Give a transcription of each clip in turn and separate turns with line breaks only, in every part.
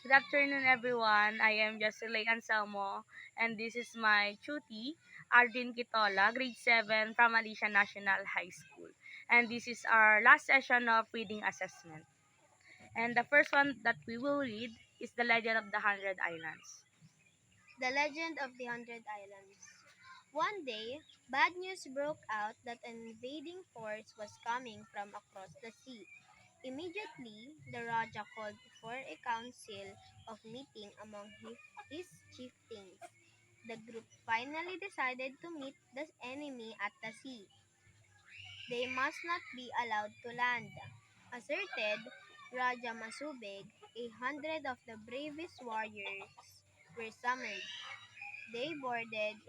Good afternoon, everyone. I am Jocelyn Anselmo, and this is my tuti, Ardin Kitola, grade 7 from Alicia National High School. And this is our last session of reading assessment. And the first one that we will read is The Legend of the Hundred Islands.
The Legend of the Hundred Islands. One day, bad news broke out that an invading force was coming from across the sea. Immediately, the Raja called for a council of meeting among his chieftains. The group finally decided to meet the enemy at the sea. They must not be allowed to land. Asserted Raja Masubeg, 100 of the bravest warriors were summoned. They boarded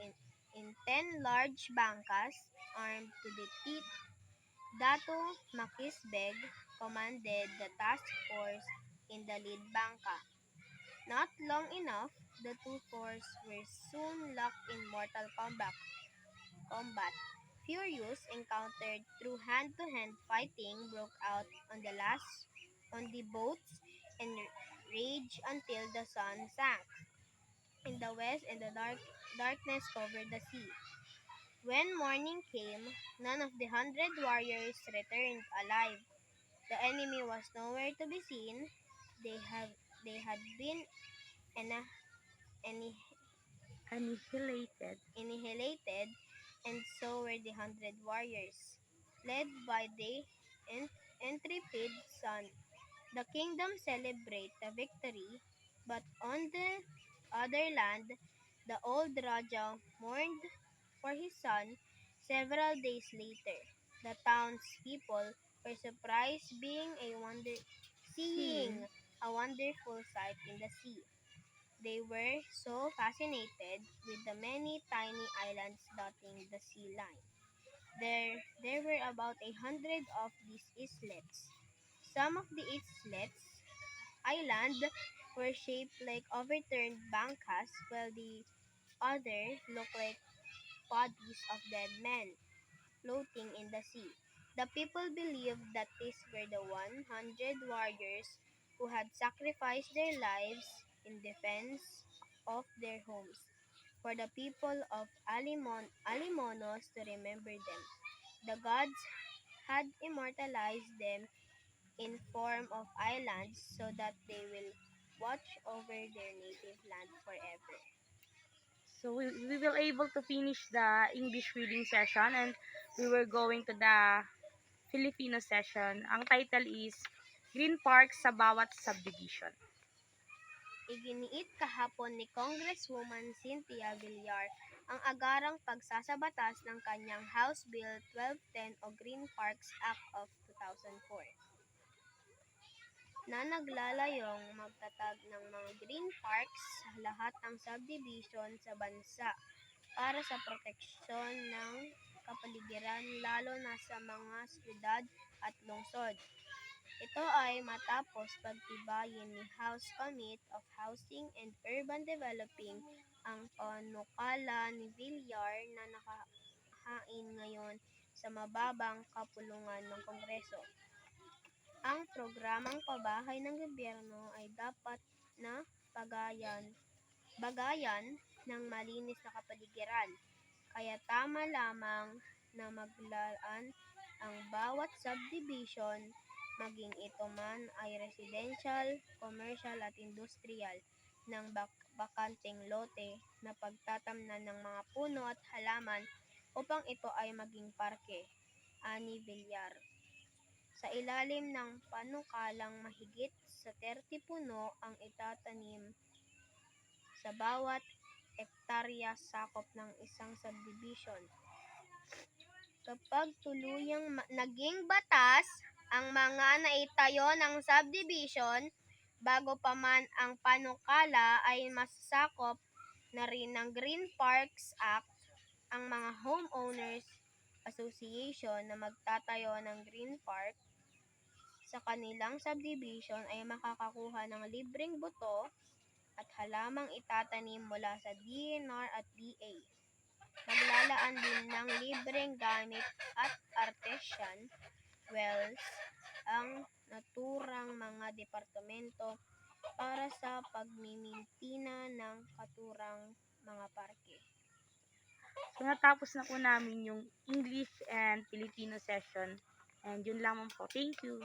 in 10 large bangkas, armed to the teeth. Dato Makisbeg commanded the task force in the lead bangka. Not long enough, the two forces were soon locked in mortal combat. Furious encountered through hand-to-hand fighting broke out on the boats and raged until the sun sank. In the west and the darkness covered the sea. When morning came, none of the 100 warriors returned alive. The enemy was nowhere to be seen. They had been anni- anni-
Annihilated.
annihilated, and so were the 100 warriors, led by the intrepid son. The kingdom celebrated the victory, but on the other land, the old Raja mourned for his son. Several days later, the townspeople were surprised seeing
Seeing.
a wonderful sight in the sea. They were so fascinated with the many tiny islands dotting the sea line. There were about 100 of these islets. Some of the island were shaped like overturned bangkas, while the other looked like bodies of dead men floating in the sea. The people believed that these were the 100 warriors who had sacrificed their lives in defense of their homes, for the people of Alimonos to remember them. The gods had immortalized them in form of islands so that they will watch over their native land forever.
So we will able to finish the English reading session and we were going to the Filipino session. Ang title is Green Park sa Bawat Subdivision.
Iginiit kahapon ni Congresswoman Cynthia Villar ang agarang pagsasabatas ng kanyang House Bill 1210 o Green Parks Act of 2004 na naglalayong magtatag ng mga green parks sa lahat ng subdivision sa bansa para sa proteksyon ng kapaligiran lalo na sa mga siyudad at lungsod. Ito ay matapos pagtibayin ni House Committee of Housing and Urban Developing ang panukala ni Villar na nakahain ngayon sa mababang kapulungan ng Kongreso. Ang programang pabahay ng gobyerno ay dapat na bagayan ng malinis na kapaligiran, kaya tama lamang na maglaan ang bawat subdivision, maging ito man ay residential, commercial at industrial, ng bakanteng lote na pagtatamnan ng mga puno at halaman upang ito ay maging parke, ani Villar. Sa ilalim ng panukalang mahigit sa 30 puno ang itatanim sa bawat ektarya sakop ng isang subdivision. Kapag tuluyang naging batas ang mga naitayo ng subdivision, bago pa man ang panukala ay masasakop na rin ng Green Parks Act ang mga homeowners association na magtatayo ng green park sa kanilang subdivision ay makakakuha ng libreng buto at halamang itatanim mula sa DNR at DA. Maglalaan din ng libreng gamit at artesian wells ang naturang mga departamento para sa pagmimintina ng katurang mga parke.
So, natapos na po namin yung English and Filipino session. And yun lamang po. Thank you.